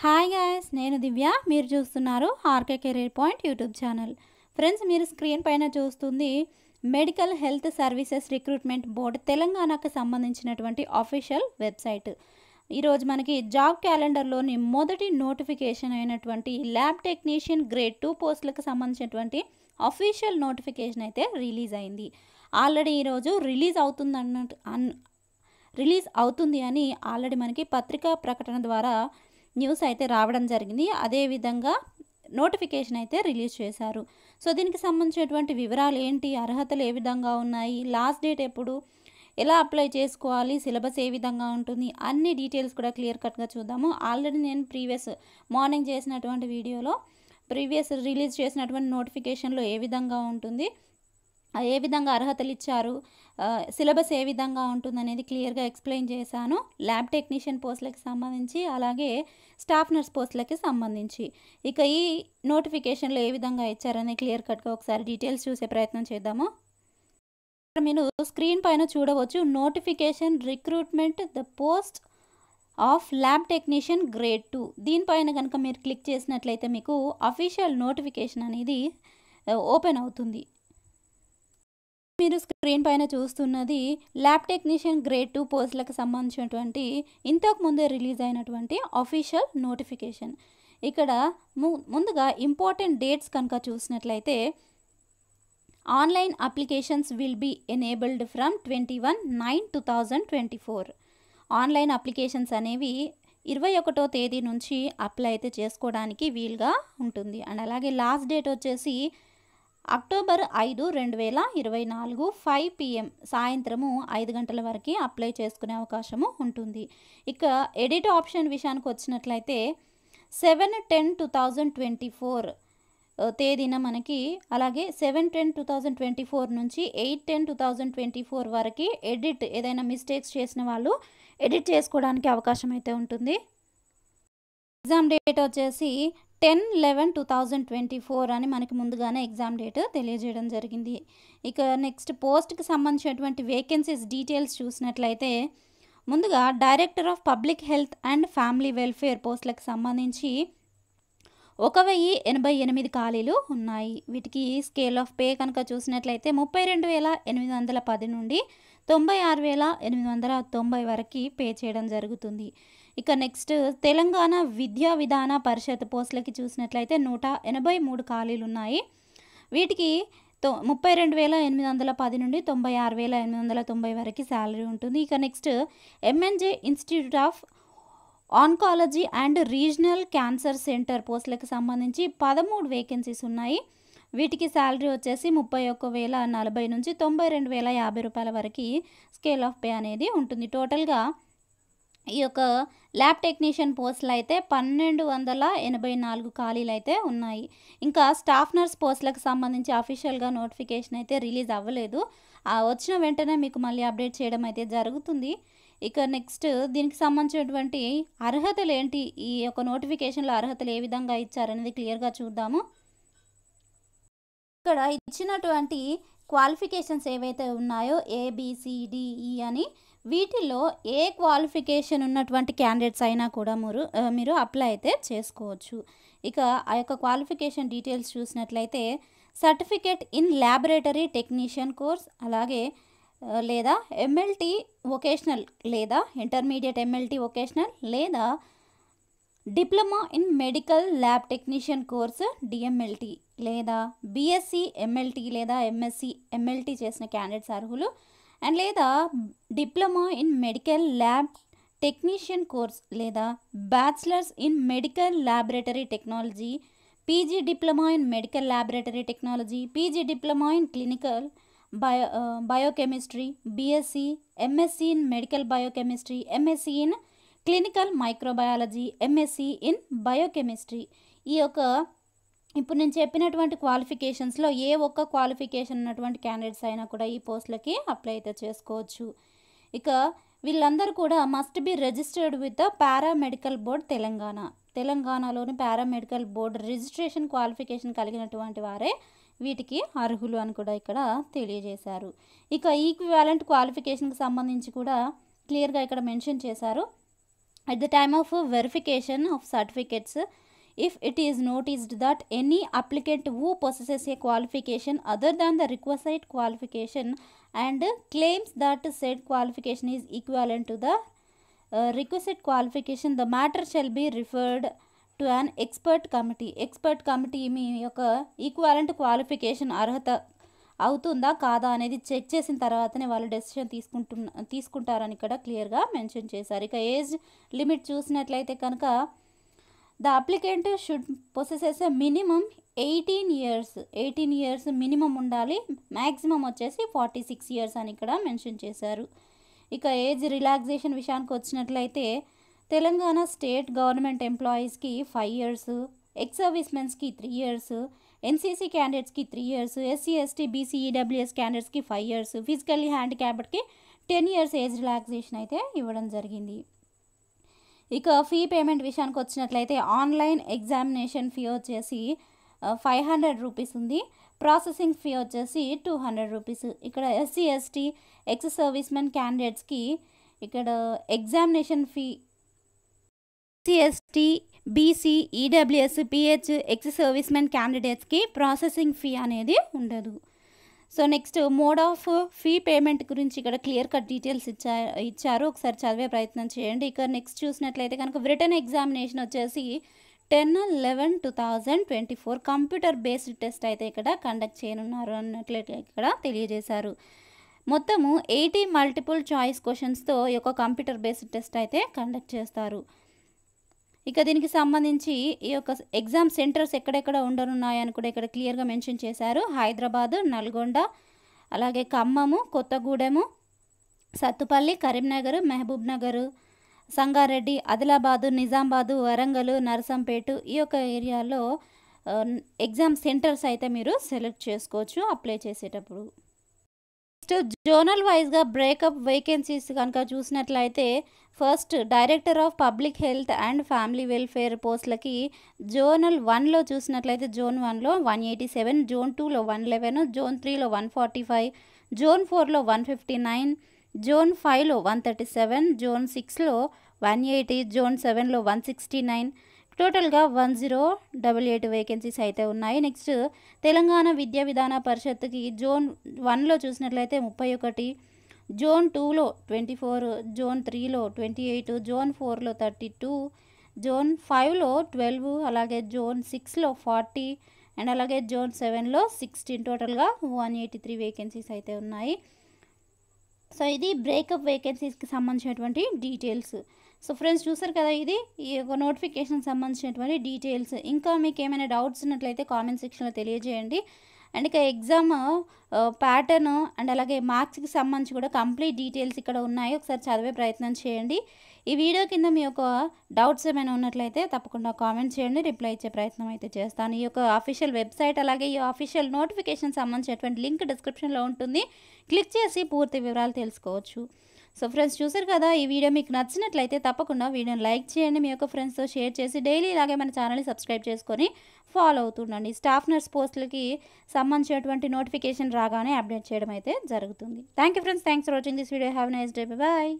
Hi guys, నేను దివ్య. మీరు చూస్తున్నారు RK career point YouTube channel. Friends, మీరు స్క్రీన్ పైన చూస్తుంది medical health services recruitment board తెలంగాణకు సంబంధించినటువంటి అఫీషియల్ వెబ్సైట్. ఈరోజు మనకి జాబ్ క్యాలెండర్లోని మొదటి నోటిఫికేషన్ అయినటువంటి ల్యాబ్ టెక్నీషియన్ గ్రేడ్ 2 పోస్టులకు సంబంధించినటువంటి అఫీషియల్ నోటిఫికేషన్ అయితే రిలీజ్ అయింది. ఆల్రెడీ ఈరోజు రిలీజ్ అవుతుంది అని ఆల్రెడీ మనకి పత్రికా ప్రకటన ద్వారా న్యూస్ అయితే రావడం జరిగింది. అదేవిధంగా నోటిఫికేషన్ అయితే రిలీజ్ చేశారు. సో దీనికి సంబంధించినటువంటి వివరాలు ఏంటి, అర్హతలు ఏ విధంగా ఉన్నాయి, లాస్ట్ డేట్ ఎప్పుడు, ఎలా అప్లై చేసుకోవాలి, సిలబస్ ఏ విధంగా ఉంటుంది, అన్ని డీటెయిల్స్ కూడా క్లియర్ కట్గా చూద్దాము. ఆల్రెడీ నేను మార్నింగ్ చేసినటువంటి వీడియోలో రిలీజ్ చేసినటువంటి నోటిఫికేషన్లో ఏ విధంగా ఉంటుంది, ఏ విధంగా అర్హతలు ఇచ్చారు, సిలబస్ ఏ విధంగా ఉంటుందనేది క్లియర్గా ఎక్స్ప్లెయిన్ చేశాను. ల్యాబ్ టెక్నీషియన్ పోస్టులకి సంబంధించి, అలాగే స్టాఫ్ నర్స్ పోస్టులకి సంబంధించి. ఇక ఈ నోటిఫికేషన్లో ఏ విధంగా ఇచ్చారనే క్లియర్ కట్గా ఒకసారి డీటెయిల్స్ చూసే ప్రయత్నం చేద్దాము. మీరు స్క్రీన్ పైన చూడవచ్చు, notification recruitment the post of lab technician grade 2. దీనిపైన కనుక మీరు క్లిక్ చేసినట్లయితే మీకు అఫీషియల్ నోటిఫికేషన్ అనేది ఓపెన్ అవుతుంది. మీరు స్క్రీన్ పైన చూస్తున్నది ల్యాబ్ టెక్నీషియన్ గ్రేడ్ 2 పోస్టులకు సంబంధించినటువంటి ఇంతకు ముందే రిలీజ్ అయినటువంటి అఫీషియల్ నోటిఫికేషన్. ఇక్కడ ముందుగా ఇంపార్టెంట్ డేట్స్ కనుక చూసినట్లయితే, online applications will be enabled from 21/9/2024. Online applications అనేవి 21వ తేదీ నుంచి అప్లై అయితే చేసుకోవడానికి వీలుగా ఉంటుంది. అండ్ అలాగే లాస్ట్ డేట్ వచ్చేసి అక్టోబర్ 5, 2024 5 PM సాయంత్రము 5 గంటల వరకు అప్లై చేసుకునే అవకాశము ఉంటుంది. ఇక ఎడిట్ ఆప్షన్ విషయానికి వచ్చినట్లయితే 7/10/2024 తేదీన మనకి, అలాగే 7/10/2024 నుంచి 8/10/2024 వరకు ఎడిట్, ఏదైనా మిస్టేక్స్ చేసిన వాళ్ళు ఎడిట్ చేసుకోవడానికి అవకాశం అయితే ఉంటుంది. ఎగ్జామ్ డేట్ వచ్చేసి 10/11/2024 అని మనకి ముందుగానే ఎగ్జామ్ డేట్ తెలియజేయడం జరిగింది. ఇక నెక్స్ట్ పోస్ట్కి సంబంధించినటువంటి వేకెన్సీస్ డీటెయిల్స్ చూసినట్లయితే, ముందుగా director of public health and family welfare పోస్టులకు సంబంధించి 1088 ఖాళీలు ఉన్నాయి. వీటికి స్కేల్ ఆఫ్ పే కనుక చూసినట్లయితే 32,810 నుండి 96,890 వరకు పే చేయడం జరుగుతుంది. ఇక నెక్స్ట్ తెలంగాణ విద్యా విధాన పరిషత్ పోస్టులకి చూసినట్లయితే 183 ఖాళీలు ఉన్నాయి. వీటికి 32,810 నుండి 96,890 వరకు శాలరీ ఉంటుంది. ఇక next MNJ institute of oncology and regional cancer centre పోస్టులకు సంబంధించి 13 వేకెన్సీస్ ఉన్నాయి. వీటికి శాలరీ వచ్చేసి 31,040 నుంచి 92,050 రూపాయల వరకు స్కేల్ ఆఫ్ పే అనేది ఉంటుంది. టోటల్గా ఈ యొక్క ల్యాబ్ టెక్నీషియన్ పోస్టులు అయితే 1284 ఖాళీలు అయితే ఉన్నాయి. ఇంకా స్టాఫ్ నర్స్ పోస్టులకు సంబంధించి అఫీషియల్గా నోటిఫికేషన్ అయితే రిలీజ్ అవ్వలేదు. వచ్చిన వెంటనే మీకు మళ్ళీ అప్డేట్ చేయడం అయితే జరుగుతుంది. ఇక నెక్స్ట్ దీనికి సంబంధించినటువంటి అర్హతలు ఏంటి, ఈ యొక్క నోటిఫికేషన్లో అర్హతలు ఏ విధంగా ఇచ్చారనేది క్లియర్గా చూద్దాము. ఇక్కడ ఇచ్చినటువంటి క్వాలిఫికేషన్స్ ఏవైతే ఉన్నాయో ABCDE అని, వీటిలో ఏ క్వాలిఫికేషన్ ఉన్నటువంటి క్యాండిడేట్స్ అయినా కూడా మీరు అప్లై అయితే చేసుకోవచ్చు. ఇక ఆ యొక్క క్వాలిఫికేషన్ డీటెయిల్స్ చూసినట్లయితే, certificate in laboratory technician course, అలాగే లేదా MLT వొకేషనల్ లేదా ఇంటర్మీడియట్ MLT వొకేషనల్, లేదా diploma in medical lab technician course DMLT, లేదా BSc MLT లేదా MSc MLT చేసిన క్యాండిడేట్స్ అర్హులు. అండ్ లేదా diploma in medical lab technician course, లేదా bachelors in medical laboratory technology, PG diploma in medical laboratory technology, PG diploma in clinical biochemistry, BSc MSc in medical biochemistry, MSc in clinical microbiology, MSc in biochemistry. ఈ యొక్క ఇప్పుడు నేను చెప్పినటువంటి క్వాలిఫికేషన్స్లో ఏ ఒక్క qualification ఉన్నటువంటి candidates అయినా కూడా ఈ పోస్టులకి అప్లై అయితే చేసుకోవచ్చు. ఇక వీళ్ళందరూ కూడా must be registered with the paramedical board తెలంగాణలోని పారామెడికల్ బోర్డ్ రిజిస్ట్రేషన్ క్వాలిఫికేషన్ కలిగినటువంటి వారే వీటికి అర్హులు అని కూడా ఇక్కడ తెలియజేశారు. ఇక ఈక్వివాలెంట్ క్వాలిఫికేషన్కి సంబంధించి కూడా క్లియర్గా ఇక్కడ మెన్షన్ చేశారు. at the time of verification of certificates, if it is noticed that any applicant who possesses a qualification other than the requisite qualification and claims that said qualification is equivalent to the requisite qualification, the matter shall be referred to an expert committee. Expert committee మీ యొక్క equivalent qualification అర్హత అవుతుందా కాదా అనేది check చేసిన తర్వాతనే వాళ్ళు decision తీసుకుంటారని ఇక్కడ క్లియర్గా మెన్షన్ చేశారు. ఇక ఏజ్ లిమిట్ చూసినట్లయితే కనుక the applicant should possesses minimum 18 years minimum ఉండాలి, మ్యాక్సిమం వచ్చేసి 46 ఇయర్స్ అని ఇక్కడ మెన్షన్ చేశారు. ఇక ఏజ్ రిలాక్సేషన్ విషయానికి వచ్చినట్లయితే తెలంగాణ స్టేట్ గవర్నమెంట్ ఎంప్లాయీస్కి 5 ఇయర్స్, ఎక్స్ సర్వీస్మెన్స్కి 3 ఇయర్స్, ఎన్సీసీ క్యాండిడేట్స్కి 3 years, SC ST BC EWS క్యాండిడేట్స్కి 5 ఇయర్స్, ఫిజికల్లీ హ్యాండిక్యాప్డ్కి 10 ఇయర్స్ ఏజ్ రిలాక్సేషన్ అయితే ఇవ్వడం జరిగింది. ఇక ఫీ పేమెంట్ విషయానికి వచ్చినట్లయితే ఆన్లైన్ ఎగ్జామినేషన్ ఫీ వచ్చేసి 500 రూపీస్ ఉంది, ప్రాసెసింగ్ ఫీ వచ్చేసి 200 రూపీస్. ఇక్కడ ఎస్సీ ఎస్టీ ఎక్స్ సర్వీస్మెన్ క్యాండిడేట్స్కి ఇక్కడ examination fee SC BC EWS PH ex servicemen క్యాండిడేట్స్కి ప్రాసెసింగ్ ఫీ అనేది ఉండదు. So next mode of fee payment గురించి ఇక్కడ క్లియర్ కట్ డీటెయిల్స్ ఇచ్చారు, ఒకసారి చదివే ప్రయత్నం చేయండి. ఇక నెక్స్ట్ చూసినట్లయితే కనుక రిటన్ ఎగ్జామినేషన్ వచ్చేసి 10/11/2024 కంప్యూటర్ బేస్డ్ టెస్ట్ అయితే ఇక్కడ కండక్ట్ చేయనున్నారు అన్నట్లయితే ఇక్కడ తెలియజేశారు. మొత్తము 80 మల్టిపుల్ చాయిస్ క్వశ్చన్స్తో ఈ యొక్క కంప్యూటర్ బేస్డ్ టెస్ట్ అయితే కండక్ట్ చేస్తారు. ఇక దీనికి సంబంధించి ఈ యొక్క ఎగ్జామ్ సెంటర్స్ ఎక్కడెక్కడ ఉండనున్నాయని కూడా ఇక్కడ క్లియర్గా మెన్షన్ చేశారు. హైదరాబాద్, నల్గొండ, అలాగే ఖమ్మము, కొత్తగూడెము, సత్తుపల్లి, కరీంనగర్, మహబూబ్ నగర్, సంగారెడ్డి, ఆదిలాబాదు, నిజామాబాదు, వరంగల్, నర్సంపేట ఈ యొక్క ఏరియాలో ఎగ్జామ్ సెంటర్స్ అయితే మీరు సెలెక్ట్ చేసుకోవచ్చు అప్లై చేసేటప్పుడు. నెక్స్ట్ జోనల్ వైజ్గా బ్రేకప్ వేకెన్సీస్ కనుక చూసినట్లయితే first director of public health and family welfare పోస్టులకి జోనల్ 1లో చూసినట్లయితే జోన్ 1లో 187, జోన్ 2లో 111, జోన్ 3లో 145, జోన్ 4లో 159, జోన్ 5లో 137, జోన్ 6లో 180, జోన్ 7లో 169, టోటల్గా 1088 వేకెన్సీస్ అయితే ఉన్నాయి. నెక్స్ట్ తెలంగాణ విద్యా విధాన పరిషత్తుకి జోన్ 1లో చూసినట్లయితే 31, జోన్ 2లో 24, జోన్ 3లో 28, జోన్ 4లో 32, జోన్ 5లో 12, అలాగే జోన్ 6లో 40 అండ్ అలాగే జోన్ 7లో 16, టోటల్గా 183 వేకెన్సీస్ అయితే ఉన్నాయి. సో ఇది బ్రేకప్ వేకెన్సీస్కి సంబంధించినటువంటి డీటెయిల్స్. సో ఫ్రెండ్స్ చూసారు కదా, ఇది ఈ యొక్క నోటిఫికేషన్ సంబంధించినటువంటి డీటెయిల్స్. ఇంకా మీకు ఏమైనా డౌట్స్ ఉన్నట్లయితే కామెంట్ సెక్షన్లో తెలియజేయండి. అండ్ ఇక ఎగ్జామ్ ప్యాటర్న్ అండ్ అలాగే మార్క్స్కి సంబంధించి కూడా కంప్లీట్ డీటెయిల్స్ ఇక్కడ ఉన్నాయి, ఒకసారి చదివే ప్రయత్నం చేయండి. ఈ వీడియో కింద మీ యొక్క డౌట్స్ ఏమైనా ఉన్నట్లయితే తప్పకుండా కామెంట్ చేయండి, రిప్లై ఇచ్చే ప్రయత్నం అయితే చేస్తాను. ఈ యొక్క అఫీషియల్ వెబ్సైట్ అలాగే ఈ అఫీషియల్ నోటిఫికేషన్ సంబంధించినటువంటి లింక్ డిస్క్రిప్షన్లో ఉంటుంది, క్లిక్ చేసి పూర్తి వివరాలు తెలుసుకోవచ్చు. సో ఫ్రెండ్స్ చూసారు కదా, ఈ వీడియో మీకు నచ్చినట్లయితే తప్పకుండా వీడియోని లైక్ చేయండి, మీ యొక్క ఫ్రెండ్స్తో షేర్ చేసి డైలీ ఇలాగే మన ఛానల్ని సబ్స్క్రైబ్ చేసుకొని ఫాలో అవుతుండండి. స్టాఫ్ నర్స్ పోస్టులకి సంబంధించినటువంటి నోటిఫికేషన్ రాగానే అప్డేట్ చేయడం అయితే జరుగుతుంది. Thank you friends, thanks for watching this video. Have a nice day, bye.